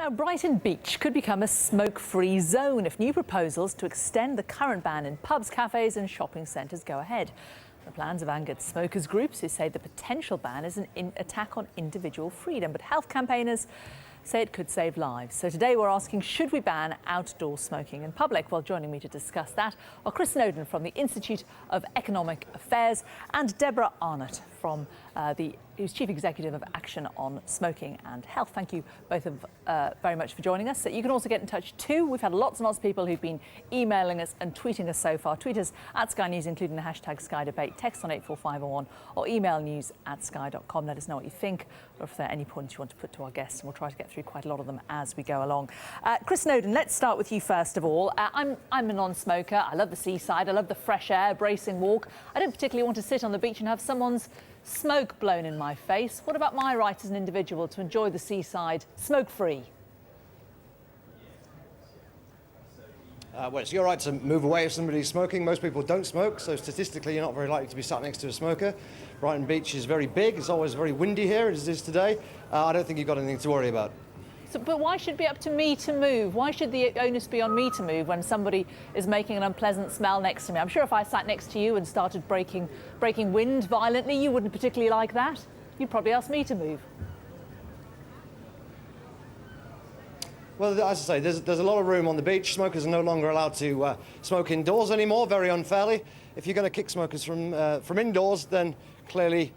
Now, Brighton Beach could become a smoke-free zone if new proposals to extend the current ban in pubs, cafes and shopping centres go ahead. The plans have angered smokers groups who say the potential ban is an attack on individual freedom, but health campaigners say it could save lives. So today we're asking, should we ban outdoor smoking in public? Well, joining me to discuss that are Chris Snowdon from the Institute of Economic Affairs and Deborah Arnott from who's Chief Executive of Action on Smoking and Health. Thank you both very much for joining us. You can also get in touch too. We've had lots and lots of people who've been emailing us and tweeting us so far. Tweet us at Sky News, including the hashtag Sky Debate, text on 84501 or email news@sky.com. Let us know what you think or if there are any points you want to put to our guests, and we'll try to get through quite a lot of them as we go along. Chris Snowdon, let's start with you first of all. I'm a non-smoker. I love the seaside. I love the fresh air, bracing walk. I don't particularly want to sit on the beach and have someone's smoke blown in my face. What about my right as an individual to enjoy the seaside smoke-free? Well, it's your right to move away if somebody's smoking. Most people don't smoke, so statistically you're not very likely to be sat next to a smoker. Brighton Beach is very big. It's always very windy here, as it is today. I don't think you've got anything to worry about. But why should it be up to me to move? Why should the onus be on me to move when somebody is making an unpleasant smell next to me? I'm sure if I sat next to you and started breaking wind violently, you wouldn't particularly like that. You'd probably ask me to move. Well, as I say, there's a lot of room on the beach. Smokers are no longer allowed to smoke indoors anymore, very unfairly. If you're going to kick smokers from indoors, then clearly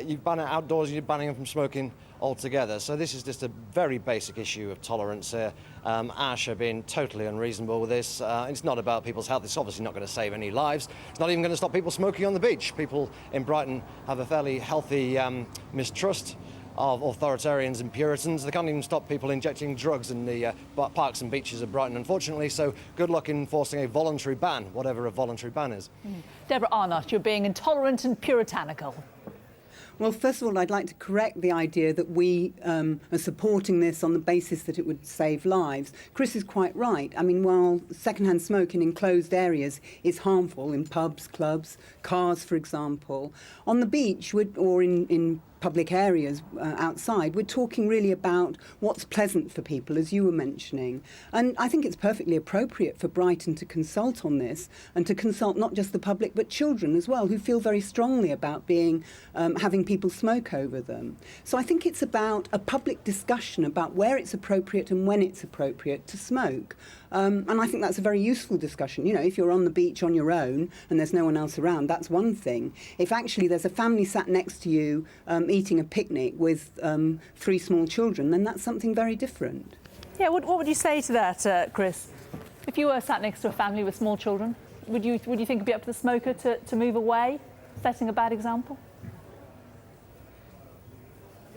you ban it outdoors, you're banning them from smoking altogether. So this is just a very basic issue of tolerance here. Ash are being totally unreasonable with this. It's not about people's health. It's obviously not going to save any lives. It's not even going to stop people smoking on the beach. People in Brighton have a fairly healthy mistrust of authoritarians and Puritans. They can't even stop people injecting drugs in the parks and beaches of Brighton, unfortunately. So good luck in enforcing a voluntary ban, whatever a voluntary ban is. Deborah Arnott, you're being intolerant and puritanical. Well, first of all, I'd like to correct the idea that we are supporting this on the basis that it would save lives. Chris is quite right. I mean, while secondhand smoke in enclosed areas is harmful in pubs, clubs, cars, for example, on the beach or in public areas outside, we're talking really about what's pleasant for people, as you were mentioning. And I think it's perfectly appropriate for Brighton to consult on this and to consult not just the public but children as well, who feel very strongly about having people smoke over them. So I think it's about a public discussion about where it's appropriate and when it's appropriate to smoke. And I think that's a very useful discussion. You know, if you're on the beach on your own and there's no one else around, that's one thing. If actually there's a family sat next to you eating a picnic with 3 small children, then that's something very different. Yeah, what would you say to that, Chris? If you were sat next to a family with small children, would you think it'd be up to the smoker to move away, setting a bad example?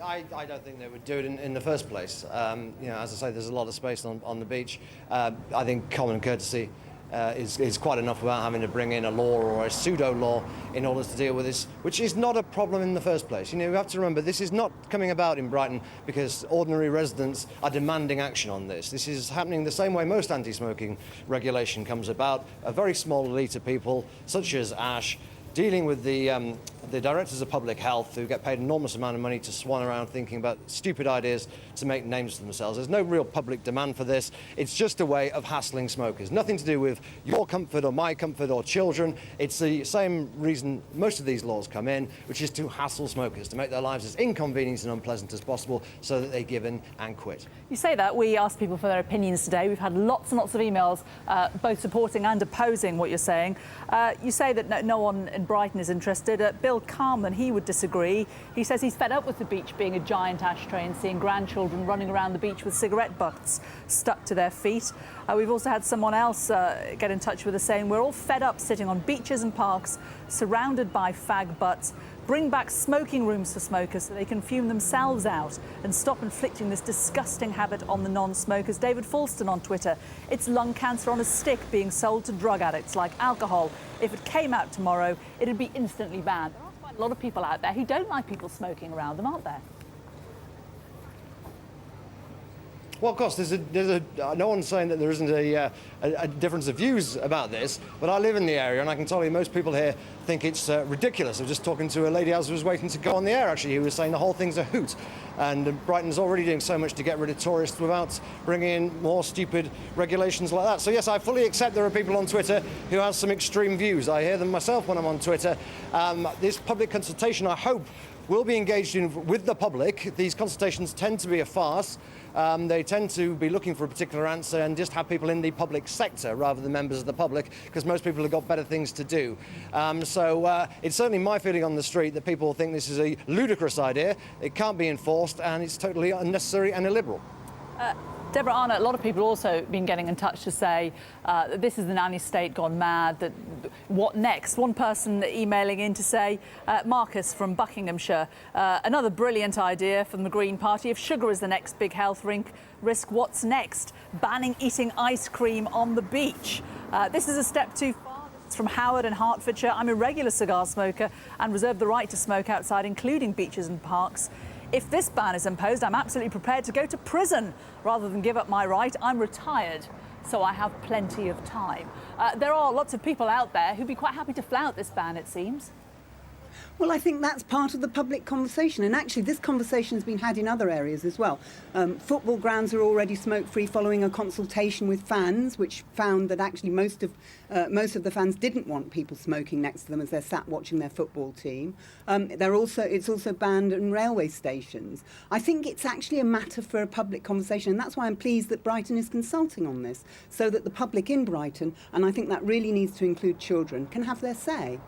I don't think they would do it in the first place. You know, as I say, there's a lot of space on the beach. I think common courtesy is quite enough without having to bring in a law or a pseudo-law in order to deal with this, which is not a problem in the first place. You know, you have to remember, this is not coming about in Brighton because ordinary residents are demanding action on this. This is happening the same way most anti-smoking regulation comes about. A very small elite of people, such as Ash, dealing with the directors of public health who get paid an enormous amount of money to swan around thinking about stupid ideas to make names for themselves. There's no real public demand for this. It's just a way of hassling smokers. Nothing to do with your comfort or my comfort or children. It's the same reason most of these laws come in, which is to hassle smokers, to make their lives as inconvenient and unpleasant as possible so that they give in and quit. You say that. We asked people for their opinions today. We've had lots and lots of emails, both supporting and opposing what you're saying. You say that no one in Brighton is interested. Bill Carman, he would disagree. He says he's fed up with the beach being a giant ashtray and seeing grandchildren running around the beach with cigarette butts stuck to their feet. We've also had someone else get in touch with us saying we're all fed up sitting on beaches and parks surrounded by fag butts. Bring back smoking rooms for smokers so they can fume themselves out and stop inflicting this disgusting habit on the non-smokers. David Falston on Twitter, it's lung cancer on a stick being sold to drug addicts like alcohol. If it came out tomorrow, it'd be instantly banned. There are quite a lot of people out there who don't like people smoking around them, aren't there? Well, of course, no one's saying that there isn't a difference of views about this, but I live in the area and I can tell you most people here think it's ridiculous. I was just talking to a lady as I was waiting to go on the air, actually, who was saying the whole thing's a hoot. And Brighton's already doing so much to get rid of tourists without bringing in more stupid regulations like that. So yes, I fully accept there are people on Twitter who have some extreme views. I hear them myself when I'm on Twitter. This public consultation, I hope, will be engaged in with the public. These consultations tend to be a farce. They tend to be looking for a particular answer and just have people in the public sector rather than members of the public, because most people have got better things to do. So it's certainly my feeling on the street that people think this is a ludicrous idea. It can't be enforced, and it's totally unnecessary and illiberal. Deborah, Arnott, a lot of people also been getting in touch to say that this is the nanny state gone mad, that what next? One person emailing in to say, Marcus from Buckinghamshire, another brilliant idea from the Green Party. If sugar is the next big health risk, what's next? Banning eating ice cream on the beach. This is a step too far. It's from Howard in Hertfordshire. I'm a regular cigar smoker and reserve the right to smoke outside, including beaches and parks. If this ban is imposed, I'm absolutely prepared to go to prison rather than give up my right. I'm retired, so I have plenty of time. There are lots of people out there who'd be quite happy to flout this ban, it seems. Well, I think that's part of the public conversation, and actually this conversation has been had in other areas as well. Football grounds are already smoke-free following a consultation with fans, which found that actually most of the fans didn't want people smoking next to them as they're sat watching their football team. It's also banned in railway stations. I think it's actually a matter for a public conversation, and that's why I'm pleased that Brighton is consulting on this, so that the public in Brighton, and I think that really needs to include children, can have their say.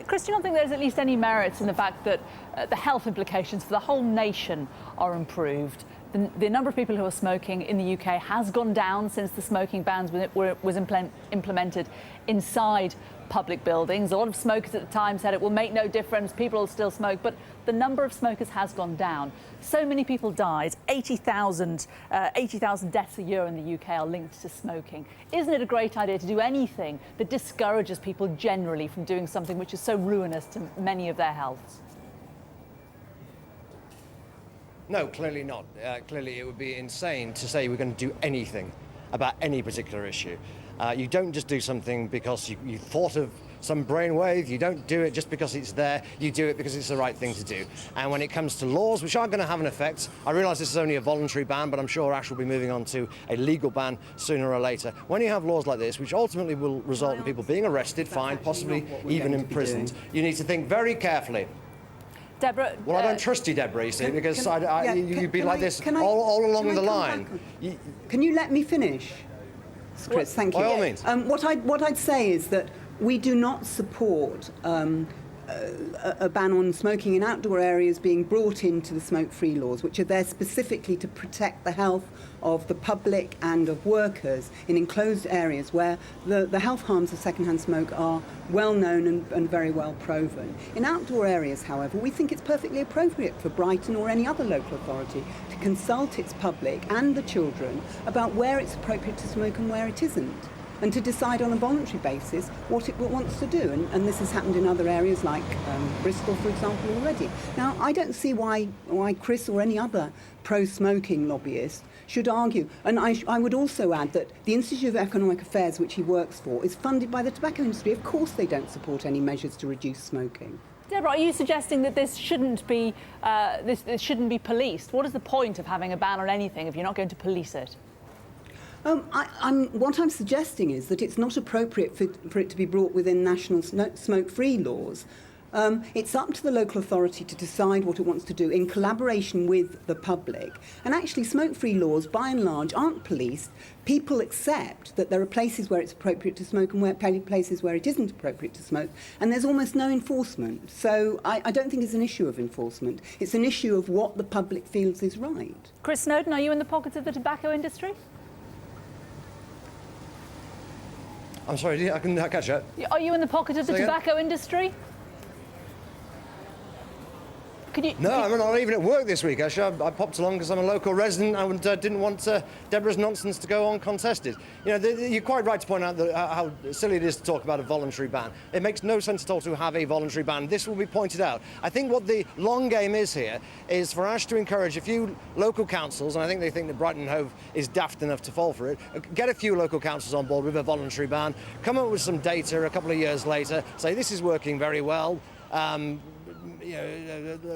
Chris, do you not think there's at least any merit in the fact that the health implications for the whole nation are improved? The number of people who are smoking in the UK has gone down since the smoking bans was implemented inside public buildings. A lot of smokers at the time said it will make no difference, people will still smoke, but the number of smokers has gone down. So many people died, 80,000 deaths a year in the UK are linked to smoking. Isn't it a great idea to do anything that discourages people generally from doing something which is so ruinous to many of their healths? No, clearly not. Clearly it would be insane to say we're going to do anything about any particular issue. You don't just do something because you thought of some brainwave. You don't do it just because it's there. You do it because it's the right thing to do. And when it comes to laws, which are going to have an effect, I realise this is only a voluntary ban, but I'm sure Ash will be moving on to a legal ban sooner or later. When you have laws like this, which ultimately will result in people being arrested, fined, possibly even imprisoned, you need to think very carefully. Deborah, well, I don't trust you, Deborah, you see, because you'd be like this all along the line. Can you let me finish? Chris, thank you. By all means. What I'd say is that we do not support a ban on smoking in outdoor areas being brought into the smoke-free laws, which are there specifically to protect the health of the public and of workers in enclosed areas where the health harms of second-hand smoke are well known and very well proven. In outdoor areas, however, we think it's perfectly appropriate for Brighton or any other local authority to consult its public and the children about where it's appropriate to smoke and where it isn't, and to decide on a voluntary basis what it wants to do. And this has happened in other areas like Bristol, for example, already. Now, I don't see why Chris or any other pro-smoking lobbyist should argue. And I would also add that the Institute of Economic Affairs, which he works for, is funded by the tobacco industry. Of course they don't support any measures to reduce smoking. Deborah, are you suggesting that this shouldn't be policed? What is the point of having a ban on anything if you're not going to police it? What I'm suggesting is that it's not appropriate for it to be brought within national smoke-free laws. It's up to the local authority to decide what it wants to do in collaboration with the public. And actually, smoke-free laws, by and large, aren't policed. People accept that there are places where it's appropriate to smoke and places where it isn't appropriate to smoke, and there's almost no enforcement. So I don't think it's an issue of enforcement. It's an issue of what the public feels is right. Chris Snowdon, are you in the pockets of the tobacco industry? I'm sorry, I couldn't catch that. Are you in the pocket of the tobacco industry? No, I'm not even at work this week, actually. I popped along because I'm a local resident and didn't want Deborah's nonsense to go uncontested. You know, you're quite right to point out how silly it is to talk about a voluntary ban. It makes no sense at all to have a voluntary ban. This will be pointed out. I think what the long game is here is for Ash to encourage a few local councils, and I think they think that Brighton and Hove is daft enough to fall for it, get a few local councils on board with a voluntary ban, come up with some data a couple of years later, say this is working very well.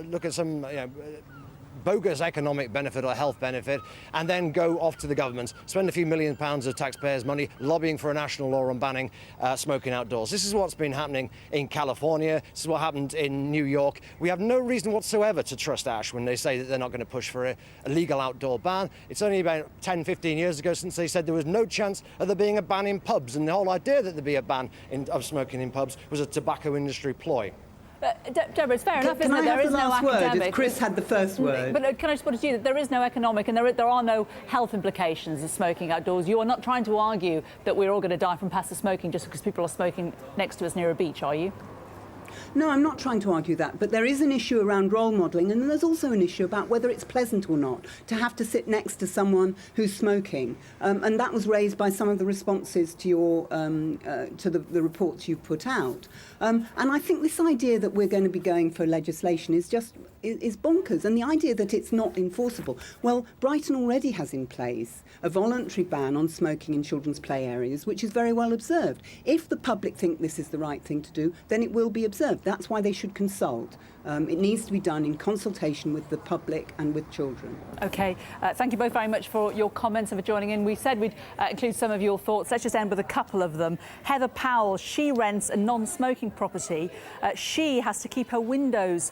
Look at some bogus economic benefit or health benefit, and then go off to the government, spend a few £1 million of taxpayers' money lobbying for a national law on banning smoking outdoors. This is what's been happening in California. This is what happened in New York. We have no reason whatsoever to trust Ash when they say that they're not going to push for a legal outdoor ban. It's only about 10, 15 years ago since they said there was no chance of there being a ban in pubs, and the whole idea that there'd be a ban of smoking in pubs was a tobacco industry ploy. Deborah, it's fair enough, isn't it? There is no academic. Chris had the first word. But can I just put it to you that there is no economic and there are no health implications of smoking outdoors. You are not trying to argue that we're all going to die from passive smoking just because people are smoking next to us near a beach, are you? No, I'm not trying to argue that, but there is an issue around role modelling, and there's also an issue about whether it's pleasant or not to have to sit next to someone who's smoking, and that was raised by some of the responses to your to the reports you've put out. And I think this idea that we're going to be going for legislation is bonkers, and the idea that it's not enforceable. Well, Brighton already has in place a voluntary ban on smoking in children's play areas, which is very well observed. If the public think this is the right thing to do, then it will be observed. That's why they should consult. It needs to be done in consultation with the public and with children. OK, thank you both very much for your comments and for joining in. We said we'd include some of your thoughts. Let's just end with a couple of them. Heather Powell, she rents a non-smoking property. She has to keep her windows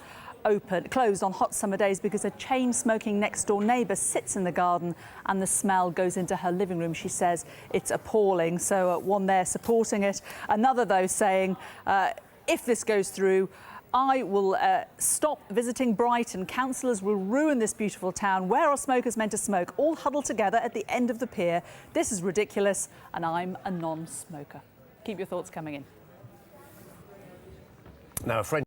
closed on hot summer days because a chain-smoking next-door neighbour sits in the garden and the smell goes into her living room. She says it's appalling. So one there supporting it. Another, though, saying if this goes through, I will stop visiting Brighton. Councillors will ruin this beautiful town. Where are smokers meant to smoke? All huddled together at the end of the pier. This is ridiculous, and I'm a non-smoker. Keep your thoughts coming in. Now, a friend